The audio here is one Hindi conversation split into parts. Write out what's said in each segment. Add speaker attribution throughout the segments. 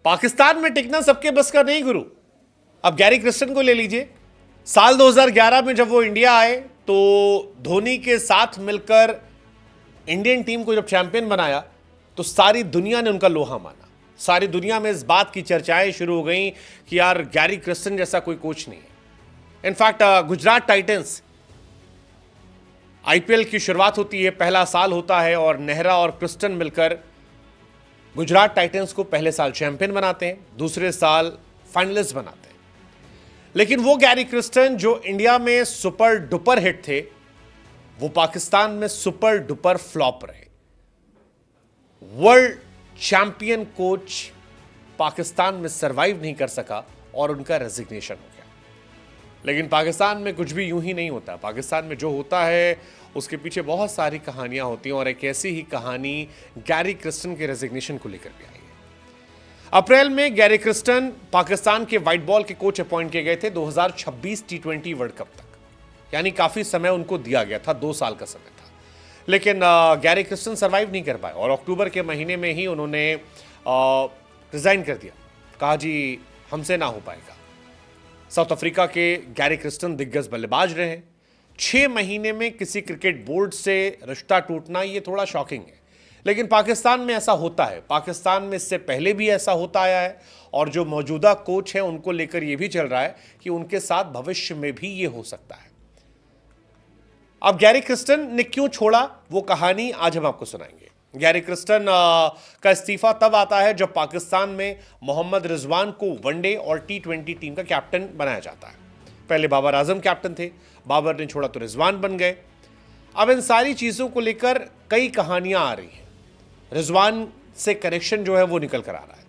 Speaker 1: पाकिस्तान में टिकना सबके बस का नहीं गुरु। अब गैरी क्रिस्टन को ले लीजिए। साल 2011 में जब वो इंडिया आए तो धोनी के साथ मिलकर इंडियन टीम को जब चैंपियन बनाया तो सारी दुनिया ने उनका लोहा माना। सारी दुनिया में इस बात की चर्चाएं शुरू हो गई कि यार गैरी क्रिस्टन जैसा कोई कोच नहीं है। इनफैक्ट गुजरात टाइटंस आईपीएल की शुरुआत होती है, पहला साल होता है और नेहरा और क्रिस्टन मिलकर गुजरात टाइटंस को पहले साल चैंपियन बनाते हैं, दूसरे साल फाइनलिस्ट बनाते हैं। लेकिन वो गैरी क्रिस्टन जो इंडिया में सुपर डुपर हिट थे, वो पाकिस्तान में सुपर डुपर फ्लॉप रहे। वर्ल्ड चैंपियन कोच पाकिस्तान में सरवाइव नहीं कर सका और उनका रेजिग्नेशन हो गया। लेकिन पाकिस्तान में कुछ भी यूं ही नहीं होता। पाकिस्तान में जो होता है उसके पीछे बहुत सारी कहानियां होती हैं और एक ऐसी ही कहानी गैरी क्रिस्टन के रेजिग्नेशन को लेकर भी आई है। अप्रैल में गैरी क्रिस्टन पाकिस्तान के व्हाइट बॉल के कोच अपॉइंट किए गए थे 2026 टी20 वर्ल्ड कप तक, यानी काफी समय उनको दिया गया था, 2 साल का समय था। लेकिन गैरी क्रिस्टन सर्वाइव नहीं कर पाए और अक्टूबर के महीने में ही उन्होंने रिजाइन कर दिया। कहा जी हमसे ना हो पाएगा। साउथ अफ्रीका के गैरी क्रिस्टन दिग्गज बल्लेबाज रहे हैं। 6 महीने में किसी क्रिकेट बोर्ड से रिश्ता टूटना ये थोड़ा शॉकिंग है, लेकिन पाकिस्तान में ऐसा होता है। पाकिस्तान में इससे पहले भी ऐसा होता आया है और जो मौजूदा कोच है उनको लेकर यह भी चल रहा है कि उनके साथ भविष्य में भी ये हो सकता है। अब गैरी क्रिस्टन ने क्यों छोड़ा वो कहानी आज हम आपको सुनाएंगे। गैरी क्रिस्टन का इस्तीफा तब आता है जब पाकिस्तान में मोहम्मद रिजवान को वनडे और टी20 टीम का कैप्टन बनाया जाता है। पहले बाबर आजम कैप्टन थे, बाबर ने छोड़ा तो रिजवान बन गए। अब इन सारी चीज़ों को लेकर कई कहानियां आ रही हैं। रिजवान से कनेक्शन जो है वो निकल कर आ रहा है।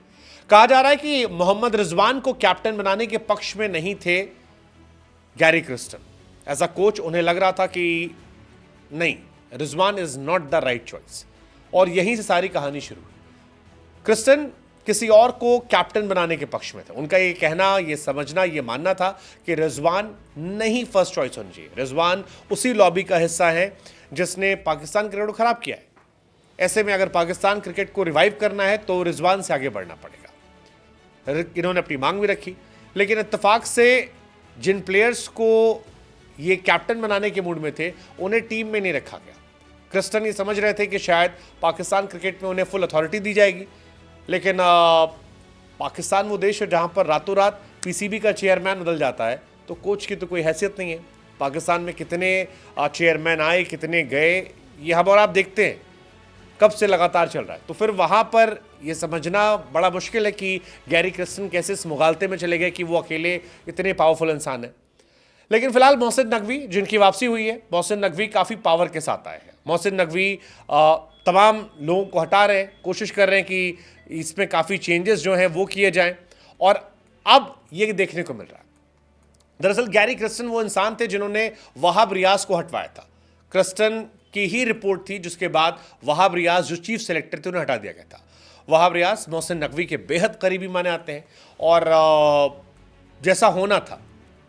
Speaker 1: कहा जा रहा है कि मोहम्मद रिजवान को कैप्टन बनाने के पक्ष में नहीं थे गैरी क्रिस्टन। ऐसा कोच उन्हें लग रहा था कि नहीं, Rizwan is not the right choice, और यहीं से सारी कहानी शुरू हुई। क्रिस्टन किसी और को कैप्टन बनाने के पक्ष में थे। उनका ये कहना, ये समझना, ये मानना था कि रिजवान नहीं फर्स्ट चॉइस होनी चाहिए। रिजवान उसी लॉबी का हिस्सा है जिसने पाकिस्तान क्रिकेट को खराब किया है। ऐसे में अगर पाकिस्तान क्रिकेट को रिवाइव करना है तो रिजवान से आगे बढ़ना पड़ेगा। इन्होंने अपनी मांग भी रखी, लेकिन इत्तेफाक से जिन प्लेयर्स को ये कैप्टन बनाने के मूड में थे उन्हें टीम में नहीं रखा गया। क्रिस्टन ये समझ रहे थे कि शायद पाकिस्तान क्रिकेट में उन्हें फुल अथॉरिटी दी जाएगी, लेकिन पाकिस्तान वो देश है जहां पर रातों रात पीसीबी का चेयरमैन बदल जाता है, तो कोच की तो कोई हैसियत नहीं है। पाकिस्तान में कितने चेयरमैन आए, कितने गए, ये हम और आप देखते हैं कब से लगातार चल रहा है। तो फिर वहां पर यह समझना बड़ा मुश्किल है कि गैरी क्रिस्टन कैसे इस मुगालते में चले गए कि वो अकेले इतने पावरफुल इंसान है। लेकिन फिलहाल मोहसिन नकवी जिनकी वापसी हुई है, मोहसिन नकवी काफ़ी पावर के साथ आए हैं। मोहसिन नकवी तमाम लोगों को हटा रहे हैं, कोशिश कर रहे हैं कि इसमें काफ़ी चेंजेस जो हैं वो किए जाएं, और अब ये देखने को मिल रहा है। दरअसल गैरी क्रिस्टन वो इंसान थे जिन्होंने वहाब रियाज को हटवाया था। क्रिस्टन की ही रिपोर्ट थी जिसके बाद वहाब रियाज जो चीफ सेलेक्टर थे उन्हें हटा दिया गया था। वहाब रियाज मोहसिन नकवी के बेहद करीबी माने आते हैं और जैसा होना था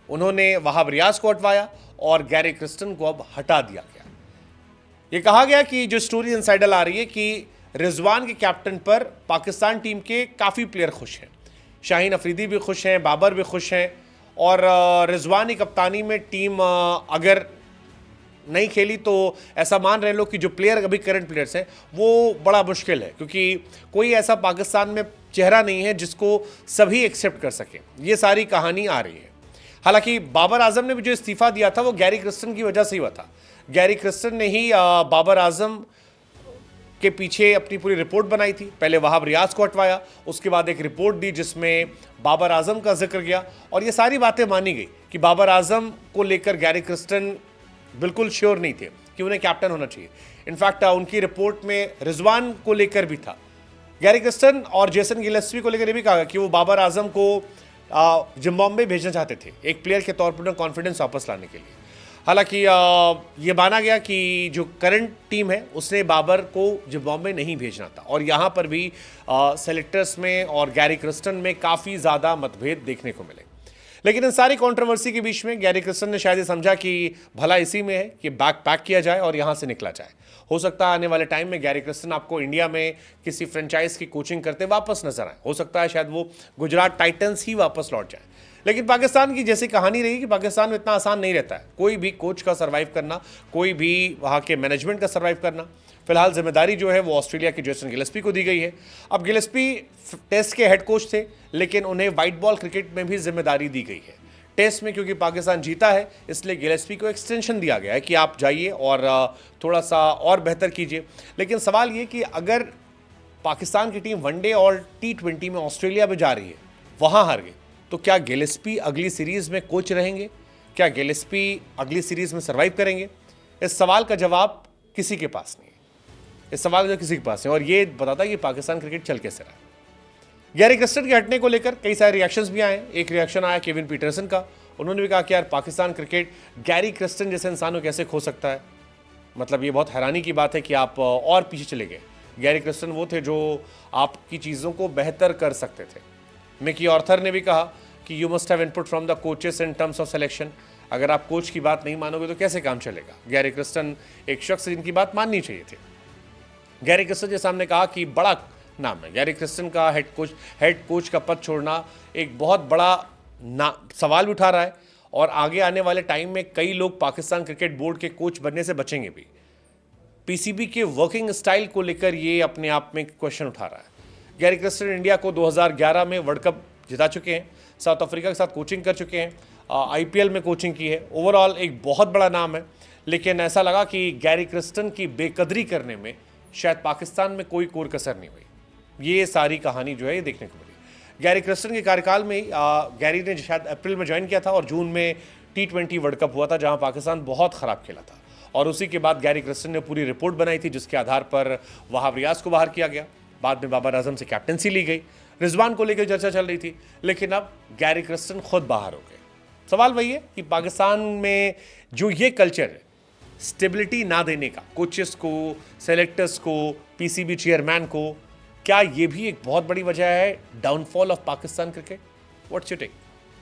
Speaker 1: उन्होंने वहाब रियाज को हटवाया और गैरी क्रिस्टन को अब हटा दिया गया। यह कहा गया कि जो स्टोरी इनसाइडर आ रही है कि रिजवान के कैप्टन पर पाकिस्तान टीम के काफ़ी प्लेयर खुश हैं। शाहीन अफरीदी भी खुश हैं, बाबर भी खुश हैं, और रिजवान की कप्तानी में टीम अगर नहीं खेली तो ऐसा मान रहे लोग कि जो प्लेयर अभी करंट प्लेयर्स हैं वो बड़ा मुश्किल है, क्योंकि कोई ऐसा पाकिस्तान में चेहरा नहीं है जिसको सभी एक्सेप्ट कर सके। ये सारी कहानी आ रही है। हालांकि बाबर आजम ने भी जो इस्तीफा दिया था वो गैरी क्रिस्टन की वजह से ही हुआ था। गैरी क्रिस्टन ने ही बाबर आजम के पीछे अपनी पूरी रिपोर्ट बनाई थी। पहले वहाब रियाज को हटवाया, उसके बाद एक रिपोर्ट दी जिसमें बाबर आजम का जिक्र गया, और ये सारी बातें मानी गई कि बाबर आजम को लेकर गैरी क्रिस्टन बिल्कुल श्योर नहीं थे कि उन्हें कैप्टन होना चाहिए। इनफैक्ट उनकी रिपोर्ट में रिजवान को लेकर भी था। गैरी क्रिस्टन और जेसन गिलेस्पी को लेकर ये भी कहा कि वो बाबर आजम को जिम्बाब्वे भेजना चाहते थे एक प्लेयर के तौर पर कॉन्फिडेंस वापस लाने के लिए। हालांकि ये माना गया कि जो करंट टीम है उसने बाबर को जिम्बाब्वे नहीं भेजना था, और यहाँ पर भी सेलेक्टर्स में और गैरी क्रिस्टन में काफ़ी ज़्यादा मतभेद देखने को मिले। लेकिन इन सारी कंट्रोवर्सी के बीच में गैरी क्रिस्टन ने शायद ये समझा कि भला इसी में है कि बैग पैक किया जाए और यहां से निकला जाए। हो सकता है आने वाले टाइम में गैरी क्रिस्टन आपको इंडिया में किसी फ्रेंचाइज की कोचिंग करते वापस नजर आए। हो सकता है शायद वो गुजरात टाइटंस ही वापस लौट जाए। लेकिन पाकिस्तान की जैसी कहानी रही कि पाकिस्तान में इतना आसान नहीं रहता है कोई भी कोच का सर्वाइव करना, कोई भी वहाँ के मैनेजमेंट का सर्वाइव करना। फिलहाल जिम्मेदारी जो है वो ऑस्ट्रेलिया के जेसन गिलेस्पी को दी गई है। अब गिलेस्पी टेस्ट के हेड कोच थे, लेकिन उन्हें वाइट बॉल क्रिकेट में भी जिम्मेदारी दी गई है। टेस्ट में क्योंकि पाकिस्तान जीता है, इसलिए गिलेस्पी को एक्सटेंशन दिया गया है कि आप जाइए और थोड़ा सा और बेहतर कीजिए। लेकिन सवाल ये कि अगर पाकिस्तान की टीम वनडे और T20 में ऑस्ट्रेलिया में जा रही है, वहाँ हार गई, तो क्या गिलेस्पी अगली सीरीज में कोच रहेंगे? क्या गिलेस्पी अगली सीरीज में सर्वाइव करेंगे? इस सवाल का जवाब किसी के पास नहीं है। इस सवाल का किसी के पास नहीं, और ये बताता है कि पाकिस्तान क्रिकेट चल कैसे रहा है। गैरी क्रिस्टन के हटने को लेकर कई सारे रिएक्शंस भी आए। एक रिएक्शन आया केविन पीटरसन का। उन्होंने भी कहा कि यार पाकिस्तान क्रिकेट गैरी क्रिस्टन जैसे इंसान को कैसे खो सकता है। मतलब ये बहुत हैरानी की बात है कि आप और पीछे चले गए। गैरी क्रिस्टन वो थे जो आपकी चीज़ों को बेहतर कर सकते थे। मिकी ऑर्थर ने भी कहा कि you must have input from the coaches in terms of selection. अगर आप कोच की बात नहीं मानोगे तो कैसे काम चलेगा? गैरी क्रिस्टन एक शख्स जिनकी बात माननी चाहिए थी। गैरी क्रिस्टन के सामने कहा कि बड़ा नाम है गैरी क्रिस्टन का, हेड कोच का पद छोड़ना एक बहुत बड़ा सवाल भी उठा रहा है। और आगे आने वाले टाइम में कई लोग पाकिस्तान क्रिकेट बोर्ड के कोच बनने से बचेंगे भी। पीसीबी के वर्किंग स्टाइल को लेकर ये अपने आप में क्वेश्चन उठा रहा है। गैरी क्रिस्टन इंडिया को 2011 में वर्ल्ड कप जिता चुके हैं, साउथ अफ्रीका के साथ कोचिंग कर चुके हैं, आईपीएल में कोचिंग की है। ओवरऑल एक बहुत बड़ा नाम है। लेकिन ऐसा लगा कि गैरी क्रिस्टन की बेकदरी करने में शायद पाकिस्तान में कोई कोर कसर नहीं हुई। ये सारी कहानी जो है ये देखने को मिली। गैरी क्रिस्टन के कार्यकाल में गैरी ने शायद अप्रैल में ज्वाइन किया था और जून में T20 वर्ल्ड कप हुआ था, जहां पाकिस्तान बहुत ख़राब खेला था। और उसी के बाद गैरी क्रिस्टन ने पूरी रिपोर्ट बनाई थी, जिसके आधार पर वहाब रियाज को बाहर किया गया। बाद में बाबर आजम से कैप्टनसी ली गई, रिजवान को लेकर चर्चा चल रही थी। लेकिन अब गैरी क्रिस्टन खुद बाहर हो गए। सवाल वही है कि पाकिस्तान में जो ये कल्चर है स्टेबिलिटी ना देने का, कोचेस को, सेलेक्टर्स को, पीसीबी चेयरमैन को, क्या ये भी एक बहुत बड़ी वजह है downfall of Pakistan cricket? What's your take?